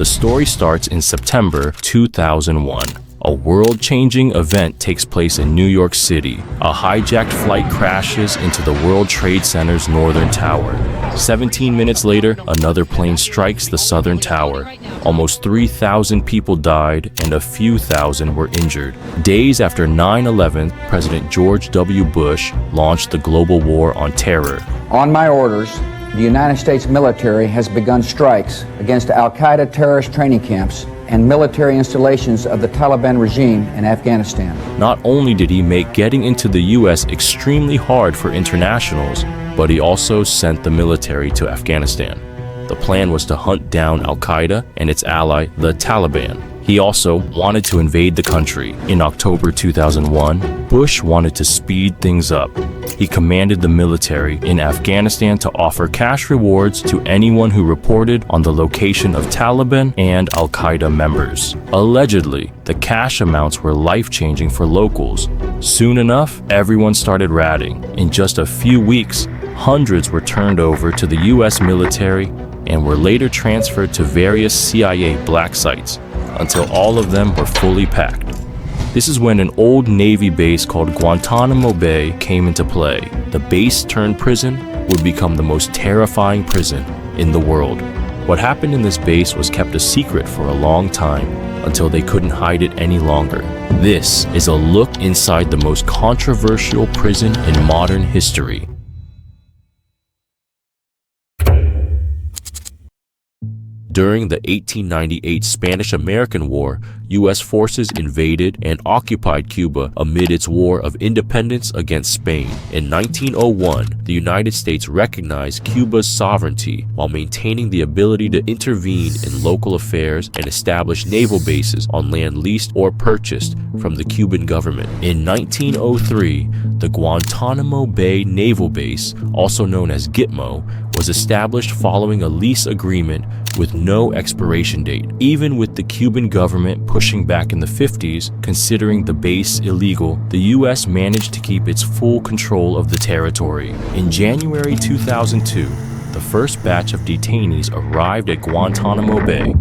The story starts in September 2001. A world-changing event takes place in New York City. A hijacked flight crashes into the World Trade Center's northern tower. 17 minutes later, another plane strikes the southern tower. Almost 3,000 people died and a few thousand were injured. Days after 9/11, President George W. Bush launched the global war on terror. On my orders, the United States military has begun strikes against Al-Qaeda terrorist training camps and military installations of the Taliban regime in Afghanistan. Not only did he make getting into the U.S. extremely hard for internationals, but he also sent the military to Afghanistan. The plan was to hunt down Al-Qaeda and its ally, the Taliban. He also wanted to invade the country. In October 2001, Bush wanted to speed things up. He commanded the military in Afghanistan to offer cash rewards to anyone who reported on the location of Taliban and Al-Qaeda members. Allegedly, the cash amounts were life-changing for locals. Soon enough, everyone started ratting. In just a few weeks, hundreds were turned over to the U.S. military and were later transferred to various CIA black sites until all of them were fully packed. This is when an old Navy base called Guantanamo Bay came into play. The base-turned-prison would become the most terrifying prison in the world. What happened in this base was kept a secret for a long time until they couldn't hide it any longer. This is a look inside the most controversial prison in modern history. During the 1898 Spanish-American War, U.S. forces invaded and occupied Cuba amid its war of independence against Spain. In 1901, the United States recognized Cuba's sovereignty while maintaining the ability to intervene in local affairs and establish naval bases on land leased or purchased from the Cuban government. In 1903, the Guantanamo Bay Naval Base, also known as Gitmo, was established following a lease agreement with no expiration date. Even with the Cuban government pushing back in the 50s, considering the base illegal, the U.S. managed to keep its full control of the territory. In January 2002, the first batch of detainees arrived at Guantanamo Bay.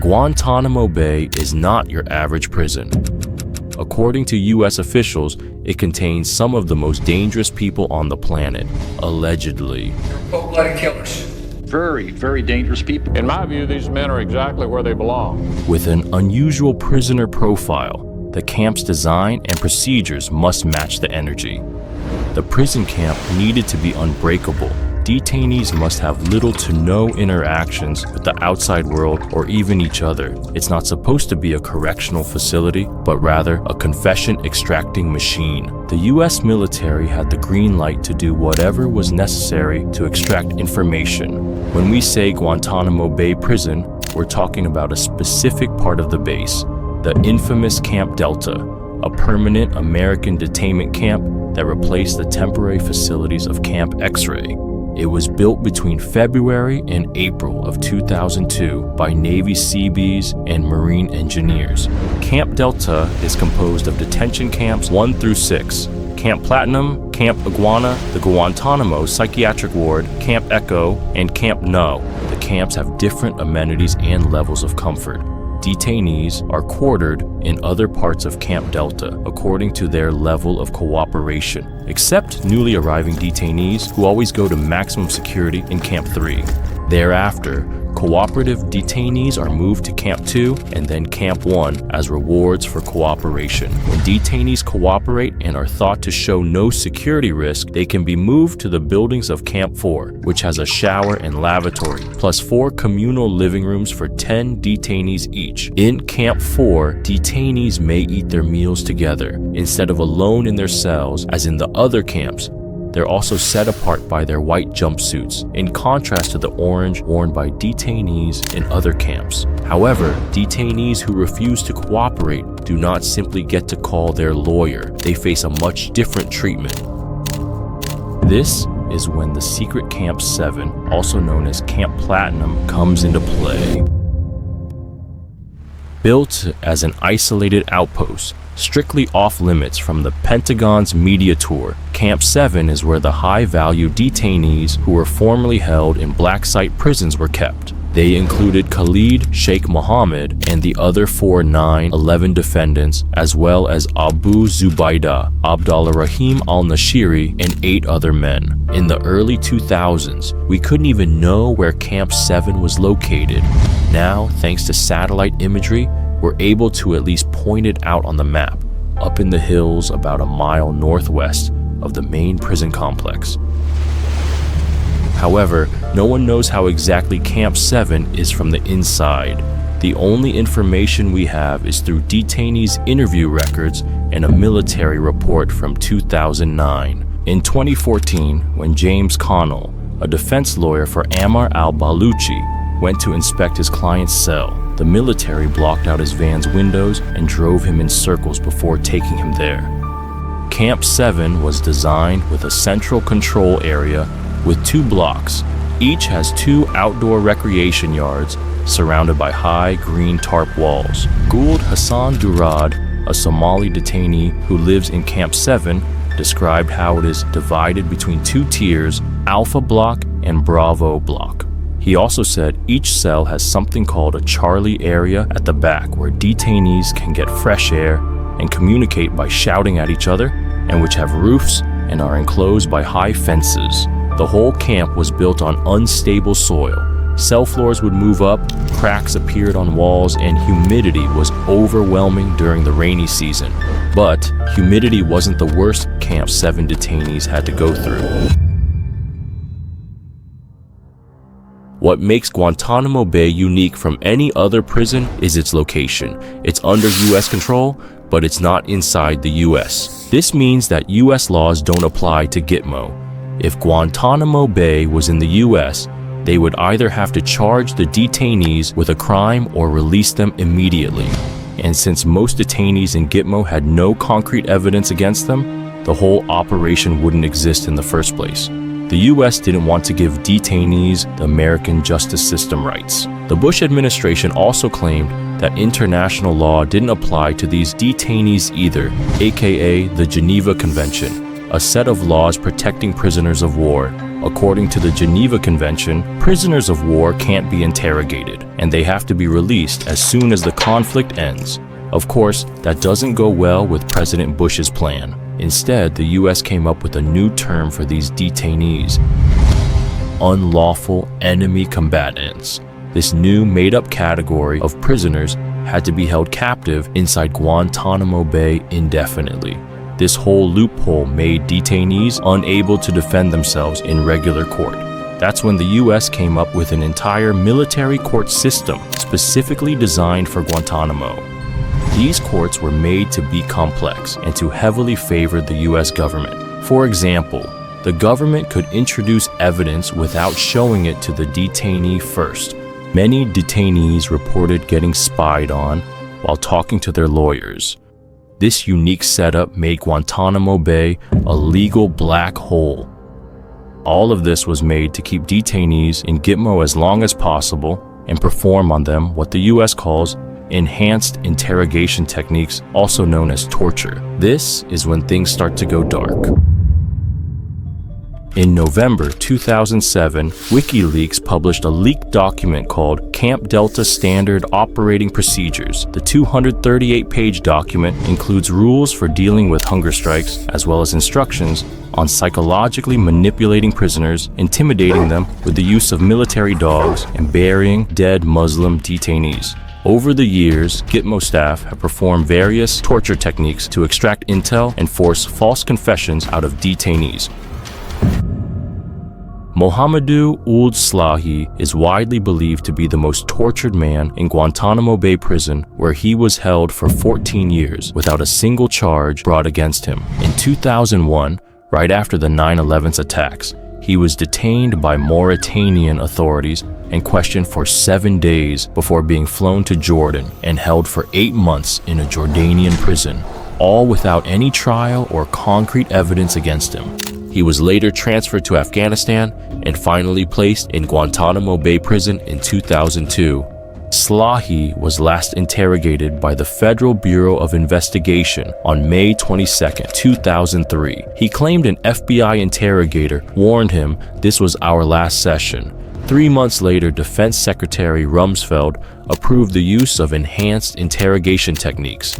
Guantanamo Bay is not your average prison. According to U.S. officials, it contains some of the most dangerous people on the planet, allegedly. Cold-blooded killers. Very, very dangerous people. In my view, these men are exactly where they belong. With an unusual prisoner profile, the camp's design and procedures must match the energy. The prison camp needed to be unbreakable. Detainees must have little to no interactions with the outside world or even each other. It's not supposed to be a correctional facility, but rather a confession-extracting machine. The U.S. military had the green light to do whatever was necessary to extract information. When we say Guantanamo Bay Prison, we're talking about a specific part of the base, the infamous Camp Delta, a permanent American detainment camp that replaced the temporary facilities of Camp X-Ray. It was built between February and April of 2002 by Navy Seabees and Marine engineers. Camp Delta is composed of detention camps 1 through 6, Camp Platinum, Camp Iguana, the Guantanamo Psychiatric Ward, Camp Echo, and Camp No. The camps have different amenities and levels of comfort. Detainees are quartered in other parts of Camp Delta according to their level of cooperation, except newly arriving detainees who always go to maximum security in Camp 3. Thereafter, cooperative detainees are moved to Camp 2 and then Camp 1 as rewards for cooperation. When detainees cooperate and are thought to show no security risk, they can be moved to the buildings of Camp 4, which has a shower and lavatory, plus 4 communal living rooms for 10 detainees each. In Camp 4, detainees may eat their meals together, instead of alone in their cells as in the other camps. They're also set apart by their white jumpsuits, in contrast to the orange worn by detainees in other camps. However, detainees who refuse to cooperate do not simply get to call their lawyer. They face a much different treatment. This is when the secret Camp 7, also known as Camp Platinum, comes into play. Built as an isolated outpost, strictly off-limits from the Pentagon's media tour, Camp 7 is where the high-value detainees who were formerly held in black site prisons were kept. They included Khalid Sheikh Mohammed and the other 4 9/11 defendants, as well as Abu Zubaydah, Abdullah Rahim al-Nashiri, and 8 other men. In the early 2000s, we couldn't even know where Camp 7 was located. Now, thanks to satellite imagery, we're able to at least point it out on the map, up in the hills about a mile northwest of the main prison complex. However, no one knows how exactly Camp 7 is from the inside. The only information we have is through detainees' interview records and a military report from 2009. In 2014, when James Connell, a defense lawyer for Ammar al-Baluchi, went to inspect his client's cell, the military blocked out his van's windows and drove him in circles before taking him there. Camp 7 was designed with a central control area with 2 blocks. Each has 2 outdoor recreation yards surrounded by high green tarp walls. Gould Hassan Durad, a Somali detainee who lives in Camp 7, described how it is divided between 2 tiers, Alpha Block and Bravo Block. He also said each cell has something called a Charlie area at the back where detainees can get fresh air and communicate by shouting at each other, and which have roofs and are enclosed by high fences. The whole camp was built on unstable soil. Cell floors would move up, cracks appeared on walls, and humidity was overwhelming during the rainy season. But humidity wasn't the worst Camp 7 detainees had to go through. What makes Guantanamo Bay unique from any other prison is its location. It's under US control, but it's not inside the US. This means that US laws don't apply to Gitmo. If Guantanamo Bay was in the US, they would either have to charge the detainees with a crime or release them immediately. And since most detainees in Gitmo had no concrete evidence against them, the whole operation wouldn't exist in the first place. The US didn't want to give detainees the American justice system rights. The Bush administration also claimed that international law didn't apply to these detainees either, aka the Geneva Convention, a set of laws protecting prisoners of war. According to the Geneva Convention, prisoners of war can't be interrogated, and they have to be released as soon as the conflict ends. Of course, that doesn't go well with President Bush's plan. Instead, the US came up with a new term for these detainees: unlawful enemy combatants. This new made-up category of prisoners had to be held captive inside Guantanamo Bay indefinitely. This whole loophole made detainees unable to defend themselves in regular court. That's when the US came up with an entire military court system specifically designed for Guantanamo. These courts were made to be complex and to heavily favor the US government. For example, the government could introduce evidence without showing it to the detainee first. Many detainees reported getting spied on while talking to their lawyers. This unique setup made Guantanamo Bay a legal black hole. All of this was made to keep detainees in Gitmo as long as possible and perform on them what the US calls enhanced interrogation techniques, also known as torture. This is when things start to go dark. In November 2007, WikiLeaks published a leaked document called Camp Delta Standard Operating Procedures. The 238-page document includes rules for dealing with hunger strikes, as well as instructions on psychologically manipulating prisoners, intimidating them with the use of military dogs, and burying dead Muslim detainees. Over the years, Gitmo staff have performed various torture techniques to extract intel and force false confessions out of detainees. Mohamedou Ould Slahi is widely believed to be the most tortured man in Guantanamo Bay prison, where he was held for 14 years without a single charge brought against him. In 2001, right after the 9/11 attacks, he was detained by Mauritanian authorities and questioned for 7 days before being flown to Jordan and held for 8 months in a Jordanian prison, all without any trial or concrete evidence against him. He was later transferred to Afghanistan and finally placed in Guantanamo Bay prison in 2002. Slahi was last interrogated by the Federal Bureau of Investigation on May 22, 2003. He claimed an FBI interrogator warned him this was our last session. 3 months later, Defense Secretary Rumsfeld approved the use of enhanced interrogation techniques.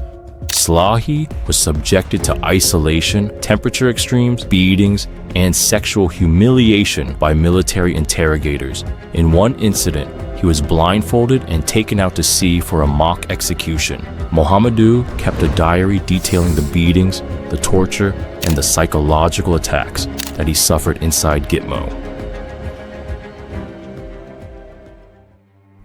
Slahi was subjected to isolation, temperature extremes, beatings, and sexual humiliation by military interrogators. In one incident, he was blindfolded and taken out to sea for a mock execution. Mohamedou kept a diary detailing the beatings, the torture, and the psychological attacks that he suffered inside Gitmo.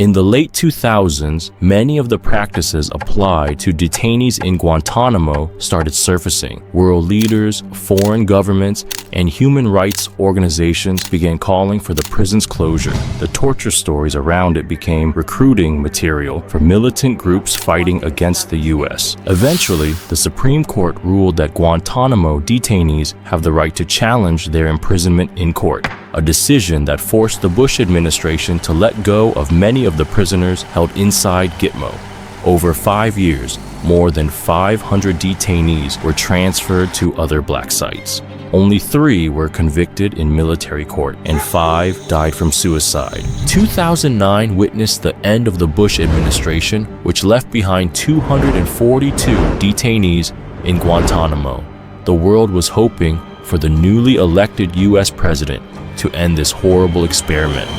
In the late 2000s, many of the practices applied to detainees in Guantanamo started surfacing. World leaders, foreign governments, and human rights organizations began calling for the prison's closure. The torture stories around it became recruiting material for militant groups fighting against the U.S. Eventually, the Supreme Court ruled that Guantanamo detainees have the right to challenge their imprisonment in court, a decision that forced the Bush administration to let go of many of the prisoners held inside Gitmo. Over 5 years, more than 500 detainees were transferred to other black sites. Only 3 were convicted in military court, and 5 died from suicide. 2009 witnessed the end of the Bush administration, which left behind 242 detainees in Guantanamo. The world was hoping for the newly elected U.S. president to end this horrible experiment.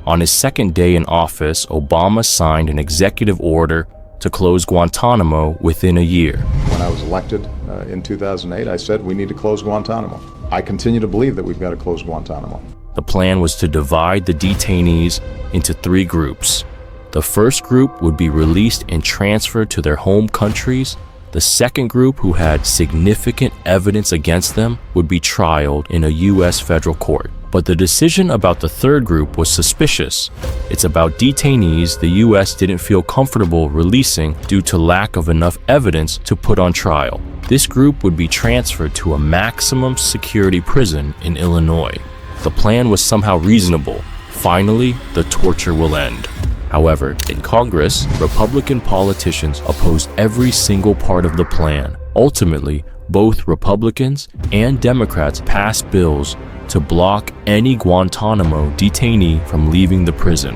On his second day in office, Obama signed an executive order to close Guantanamo within a year. When I was elected in 2008, I said we need to close Guantanamo. I continue to believe that we've got to close Guantanamo. The plan was to divide the detainees into 3 groups. The first group would be released and transferred to their home countries. The second group, who had significant evidence against them, would be trialed in a U.S. federal court. But the decision about the third group was suspicious. It's about detainees the U.S. didn't feel comfortable releasing due to lack of enough evidence to put on trial. This group would be transferred to a maximum security prison in Illinois. The plan was somehow reasonable. Finally, the torture will end. However, in Congress, Republican politicians opposed every single part of the plan. Ultimately, both Republicans and Democrats passed bills to block any Guantanamo detainee from leaving the prison.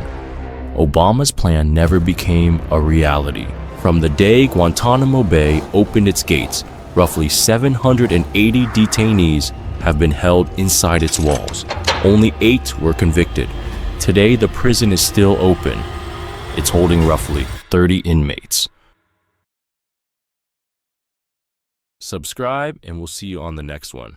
Obama's plan never became a reality. From the day Guantanamo Bay opened its gates, roughly 780 detainees have been held inside its walls. Only 8 were convicted. Today, the prison is still open. It's holding roughly 30 inmates. Subscribe, and we'll see you on the next one.